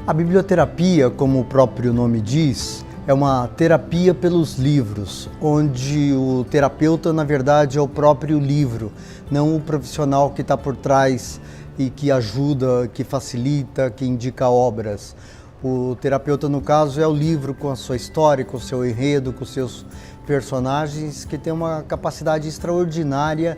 A biblioterapia, como o próprio nome diz, é uma terapia pelos livros, onde o terapeuta, na verdade, é o próprio livro, não o profissional que está por trás e que ajuda, que facilita, que indica obras. O terapeuta, no caso, é o livro com a sua história, com o seu enredo, com os seus personagens, que tem uma capacidade extraordinária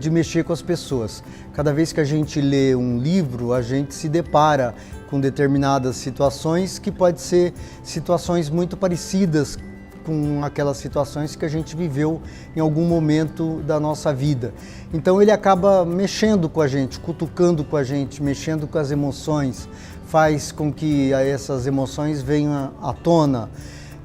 de mexer com as pessoas. Cada vez que a gente lê um livro, a gente se depara com determinadas situações que podem ser situações muito parecidas com aquelas situações que a gente viveu em algum momento da nossa vida. Então ele acaba mexendo com a gente, cutucando com a gente, mexendo com as emoções, faz com que essas emoções venham à tona.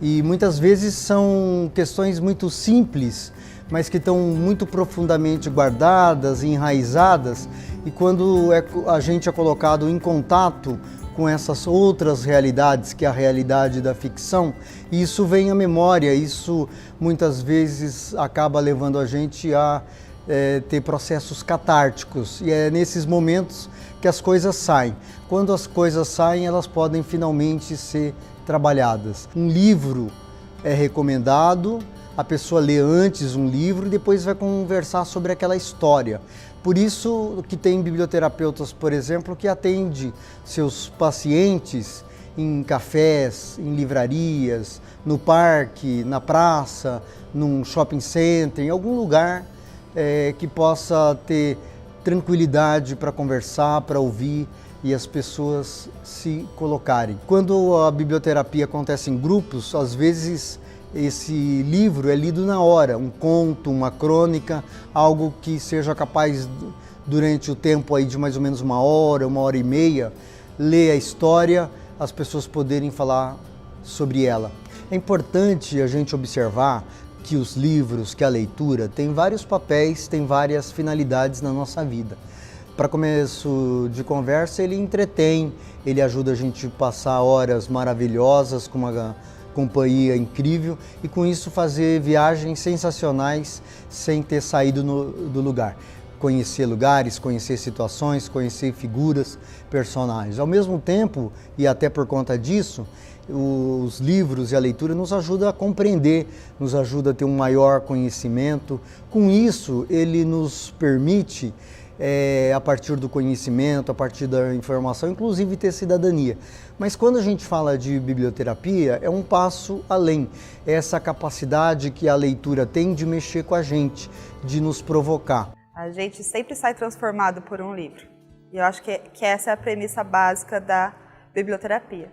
E muitas vezes são questões muito simples, mas que estão muito profundamente guardadas, enraizadas, e quando a gente é colocado em contato com essas outras realidades, que é a realidade da ficção, isso vem à memória, isso muitas vezes acaba levando a gente a ter processos catárticos, e é nesses momentos que as coisas saem. Quando as coisas saem, elas podem finalmente ser trabalhadas. Um livro é recomendado, a pessoa lê antes um livro e depois vai conversar sobre aquela história. Por isso que tem biblioterapeutas, por exemplo, que atende seus pacientes em cafés, em livrarias, no parque, na praça, num shopping center, em algum lugar que possa ter tranquilidade para conversar, para ouvir e as pessoas se colocarem. Quando a biblioterapia acontece em grupos, às vezes esse livro é lido na hora, um conto, uma crônica, algo que seja capaz, durante o tempo aí de mais ou menos uma hora e meia, ler a história, as pessoas poderem falar sobre ela. É importante a gente observar que os livros, que a leitura, tem vários papéis, tem várias finalidades na nossa vida. Para começo de conversa, ele entretém, ele ajuda a gente a passar horas maravilhosas com uma companhia incrível e com isso fazer viagens sensacionais sem ter saído do lugar. Conhecer lugares, conhecer situações, conhecer figuras, personagens. Ao mesmo tempo, e até por conta disso, os livros e a leitura nos ajudam a compreender, nos ajuda a ter um maior conhecimento. Com isso, ele nos permite, a partir do conhecimento, a partir da informação, inclusive ter cidadania. Mas quando a gente fala de biblioterapia, é um passo além. É essa capacidade que a leitura tem de mexer com a gente, de nos provocar. A gente sempre sai transformado por um livro. E eu acho que essa é a premissa básica da biblioterapia.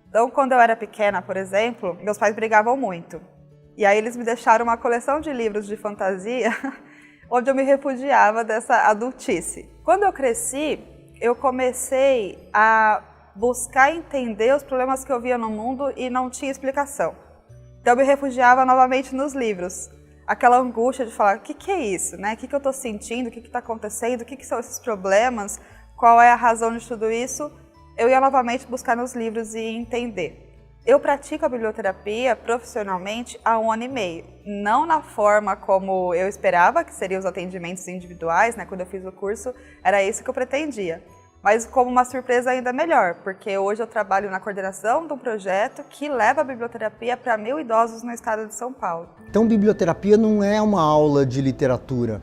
Então, quando eu era pequena, por exemplo, meus pais brigavam muito. E aí eles me deixaram uma coleção de livros de fantasia onde eu me refugiava dessa adultice. Quando eu cresci, eu comecei a buscar entender os problemas que eu via no mundo e não tinha explicação. Então eu me refugiava novamente nos livros. Aquela angústia de falar, o que é isso? Né? O que eu estou sentindo? O que está acontecendo? O que são esses problemas? Qual é a razão de tudo isso? Eu ia novamente buscar nos livros e entender. Eu pratico a biblioterapia profissionalmente há 1 ano e meio. Não na forma como eu esperava, que seriam os atendimentos individuais, né? Quando eu fiz o curso, era isso que eu pretendia. Mas como uma surpresa ainda melhor, porque hoje eu trabalho na coordenação de um projeto que leva a biblioterapia para 1.000 idosos no estado de São Paulo. Então, biblioterapia não é uma aula de literatura,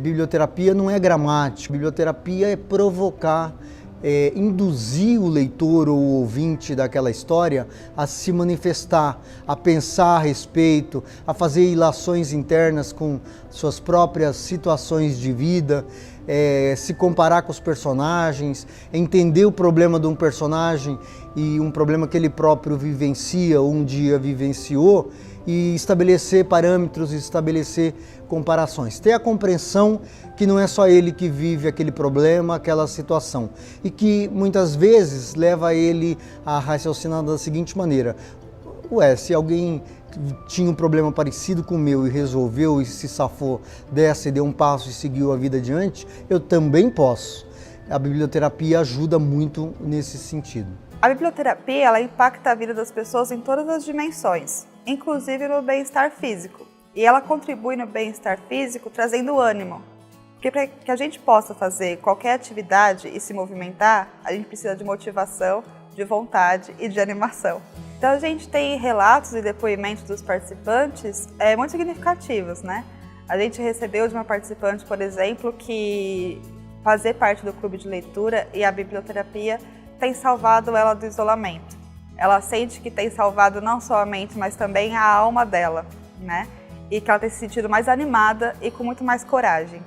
biblioterapia não é gramática, biblioterapia é provocar, induzir o leitor ou o ouvinte daquela história a se manifestar, a pensar a respeito, a fazer ilações internas com suas próprias situações de vida, se comparar com os personagens, entender o problema de um personagem e um problema que ele próprio vivencia ou um dia vivenciou e estabelecer parâmetros, estabelecer comparações. Ter a compreensão que não é só ele que vive aquele problema, aquela situação e que muitas vezes leva ele a raciocinar da seguinte maneira: se alguém tinha um problema parecido com o meu e resolveu e se safou dessa e deu um passo e seguiu a vida adiante, eu também posso. A biblioterapia ajuda muito nesse sentido. A biblioterapia, ela impacta a vida das pessoas em todas as dimensões, inclusive no bem-estar físico. E ela contribui no bem-estar físico trazendo ânimo. Porque para que a gente possa fazer qualquer atividade e se movimentar, a gente precisa de motivação de vontade e de animação. Então a gente tem relatos e depoimentos dos participantes muito significativos, né? A gente recebeu de uma participante, por exemplo, que fazer parte do clube de leitura e a biblioterapia tem salvado ela do isolamento. Ela sente que tem salvado não só a mente, mas também a alma dela, né? E que ela tem se sentido mais animada e com muito mais coragem.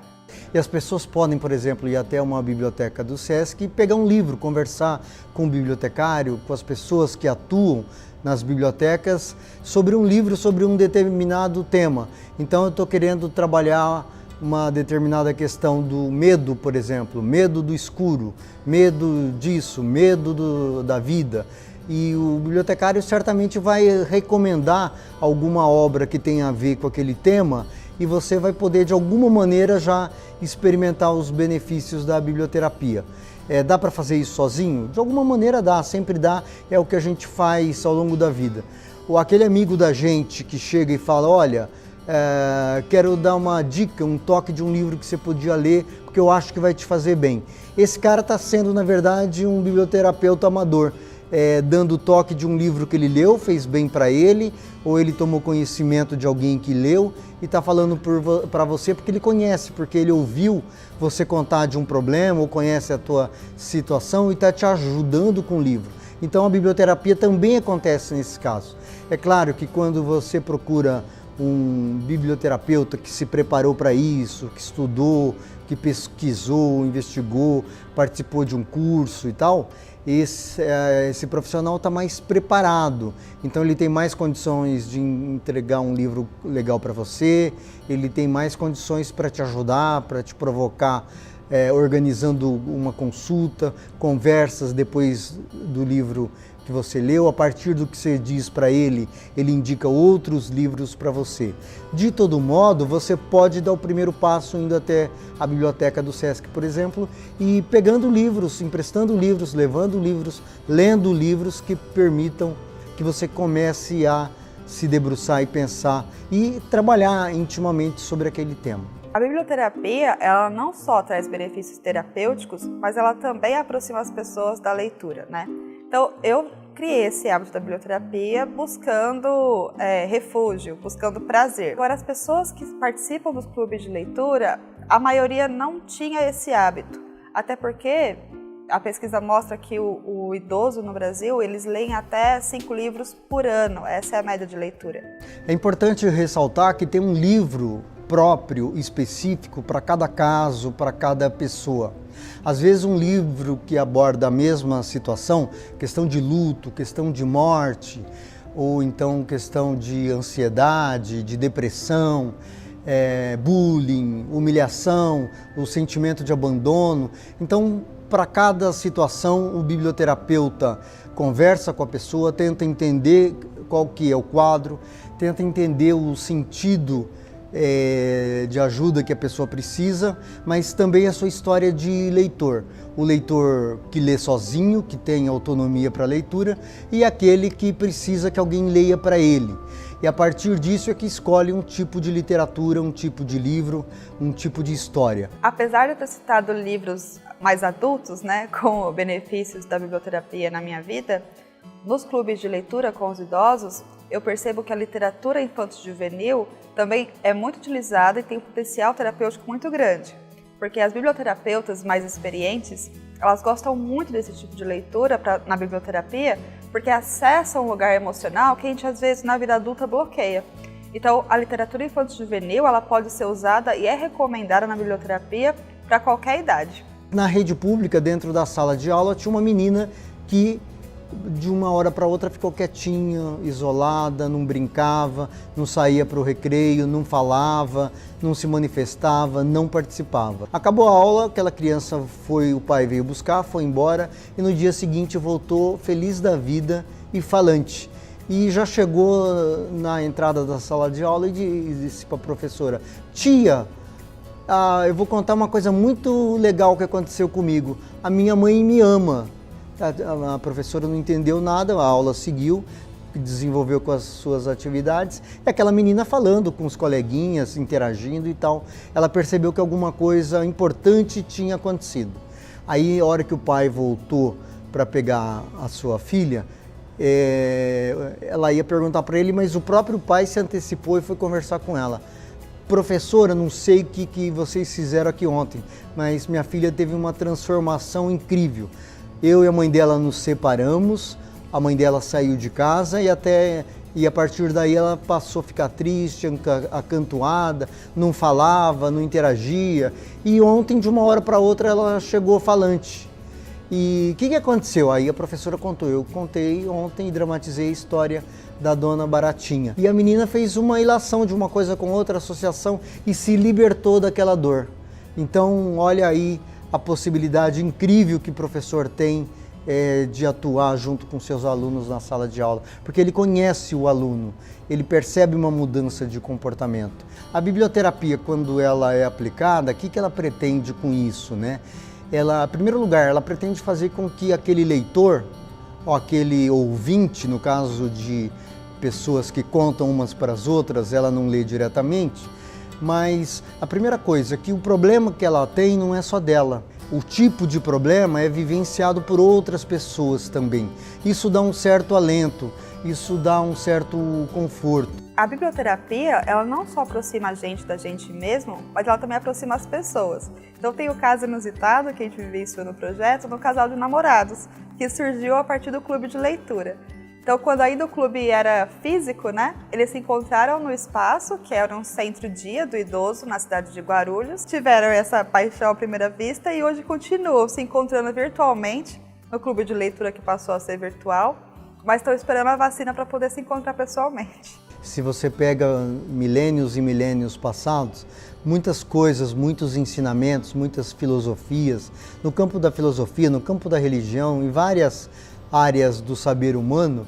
E as pessoas podem, por exemplo, ir até uma biblioteca do SESC e pegar um livro, conversar com o bibliotecário, com as pessoas que atuam nas bibliotecas, sobre um livro, sobre um determinado tema. Então eu estou querendo trabalhar uma determinada questão do medo, por exemplo, medo do escuro, medo disso, medo da vida. E o bibliotecário certamente vai recomendar alguma obra que tenha a ver com aquele tema e você vai poder, de alguma maneira, já experimentar os benefícios da biblioterapia. Dá para fazer isso sozinho? De alguma maneira dá, sempre dá, é o que a gente faz ao longo da vida. Ou aquele amigo da gente que chega e fala, olha, quero dar uma dica, um toque de um livro que você podia ler, porque eu acho que vai te fazer bem. Esse cara está sendo, na verdade, um biblioterapeuta amador, dando toque de um livro que ele leu, fez bem para ele, ou ele tomou conhecimento de alguém que leu e está falando para você porque ele conhece, porque ele ouviu você contar de um problema ou conhece a tua situação e está te ajudando com o livro. Então a biblioterapia também acontece nesse caso. É claro que quando você procura um biblioterapeuta que se preparou para isso, que estudou, que pesquisou, investigou, participou de um curso e tal, esse profissional está mais preparado, então ele tem mais condições de entregar um livro legal para você, ele tem mais condições para te ajudar, para te provocar, organizando uma consulta, conversas depois do livro que você leu, a partir do que você diz para ele, ele indica outros livros para você. De todo modo, você pode dar o primeiro passo indo até a biblioteca do SESC, por exemplo, e pegando livros, emprestando livros, levando livros, lendo livros que permitam que você comece a se debruçar e pensar e trabalhar intimamente sobre aquele tema. A biblioterapia, ela não só traz benefícios terapêuticos, mas ela também aproxima as pessoas da leitura, né? Então, eu criei esse hábito da biblioterapia buscando refúgio, buscando prazer. Agora, as pessoas que participam dos clubes de leitura, a maioria não tinha esse hábito. Até porque a pesquisa mostra que o idoso no Brasil, eles leem até 5 livros por ano. Essa é a média de leitura. É importante ressaltar que tem um livro próprio, específico para cada caso, para cada pessoa. Às vezes um livro que aborda a mesma situação, questão de luto, questão de morte, ou então questão de ansiedade, de depressão, bullying, humilhação, o sentimento de abandono. Então, para cada situação, o biblioterapeuta conversa com a pessoa, tenta entender qual que é o quadro, tenta entender o sentido de ajuda que a pessoa precisa, mas também a sua história de leitor. O leitor que lê sozinho, que tem autonomia para a leitura, e aquele que precisa que alguém leia para ele. E a partir disso é que escolhe um tipo de literatura, um tipo de livro, um tipo de história. Apesar de eu ter citado livros mais adultos, né, com benefícios da biblioterapia na minha vida, nos clubes de leitura com os idosos, eu percebo que a literatura infanto-juvenil também é muito utilizada e tem um potencial terapêutico muito grande. Porque as biblioterapeutas mais experientes, elas gostam muito desse tipo de leitura na biblioterapia, porque acessam um lugar emocional que a gente às vezes na vida adulta bloqueia. Então a literatura infanto-juvenil, ela pode ser usada e é recomendada na biblioterapia para qualquer idade. Na rede pública, dentro da sala de aula, tinha uma menina que de uma hora para outra ficou quietinha, isolada, não brincava, não saía para o recreio, não falava, não se manifestava, não participava. Acabou a aula, aquela criança o pai veio buscar, foi embora e no dia seguinte voltou feliz da vida e falante. E já chegou na entrada da sala de aula e disse para a professora: tia, eu vou contar uma coisa muito legal que aconteceu comigo. A minha mãe me ama. A professora não entendeu nada, a aula seguiu, desenvolveu com as suas atividades, e aquela menina falando com os coleguinhas, interagindo e tal, ela percebeu que alguma coisa importante tinha acontecido. Aí, a hora que o pai voltou para pegar a sua filha, ela ia perguntar para ele, mas o próprio pai se antecipou e foi conversar com ela. Professora, não sei o que vocês fizeram aqui ontem, mas minha filha teve uma transformação incrível. Eu e a mãe dela nos separamos, a mãe dela saiu de casa e a partir daí ela passou a ficar triste, acantoada, não falava, não interagia. E ontem, de uma hora para outra, ela chegou falante. E o que aconteceu? Aí a professora contou, eu contei ontem e dramatizei a história da Dona Baratinha. E a menina fez uma ilação de uma coisa com outra, associação, e se libertou daquela dor. Então, olha aí a possibilidade incrível que o professor tem de atuar junto com seus alunos na sala de aula, porque ele conhece o aluno, ele percebe uma mudança de comportamento. A biblioterapia, quando ela é aplicada, o que ela pretende com isso, né? Ela, em primeiro lugar, ela pretende fazer com que aquele leitor, ou aquele ouvinte, no caso de pessoas que contam umas para as outras, ela não lê diretamente, mas a primeira coisa, que o problema que ela tem não é só dela. O tipo de problema é vivenciado por outras pessoas também. Isso dá um certo alento, isso dá um certo conforto. A biblioterapia, ela não só aproxima a gente da gente mesmo, mas ela também aproxima as pessoas. Então tem o caso inusitado que a gente vivenciou no projeto, do casal de namorados, que surgiu a partir do clube de leitura. Então, quando ainda o clube era físico, né, eles se encontraram no espaço, que era um centro-dia do idoso na cidade de Guarulhos. Tiveram essa paixão à primeira vista e hoje continuam se encontrando virtualmente no clube de leitura que passou a ser virtual, mas estão esperando a vacina para poder se encontrar pessoalmente. Se você pega milênios e milênios passados, muitas coisas, muitos ensinamentos, muitas filosofias, no campo da filosofia, no campo da religião, em várias áreas do saber humano,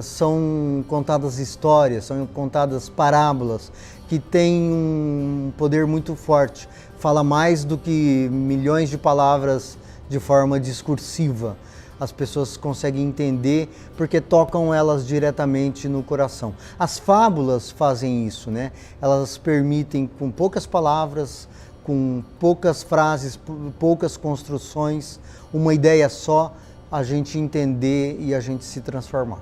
são contadas histórias, são contadas parábolas que têm um poder muito forte, fala mais do que milhões de palavras de forma discursiva. As pessoas conseguem entender porque tocam elas diretamente no coração. As fábulas fazem isso, né? Elas permitem, com poucas palavras, com poucas frases, poucas construções, uma ideia só, a gente entender e a gente se transformar.